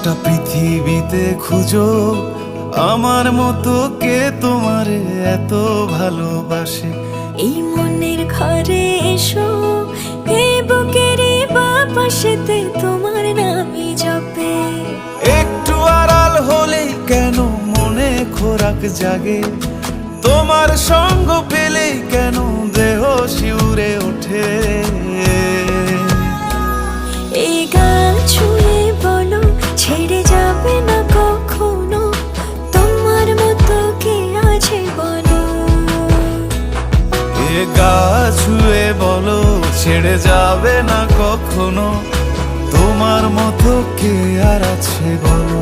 গোটা পৃথিবীতে খুঁজো আমার মতো কে তোমারে এত ভালোবাসে। এই মনের ঘরে এসো, এই বুকের বাপাশেতে তোমার নামই জপে। একটু আড়াল হলেই কেন মনে খোরাক জাগে, তোমার সঙ্গ পেলেই কেন দেহ শিউরে ওঠে। এই গান ছুঁয়ে বলো ছেড়ে যাবে না কখনো, তোমার মতো কে আছে বলো। এ গা ছুঁয়ে বলো ছেড়ে যাবে না কখনো, তোমার মতো কে আর আছে বলো।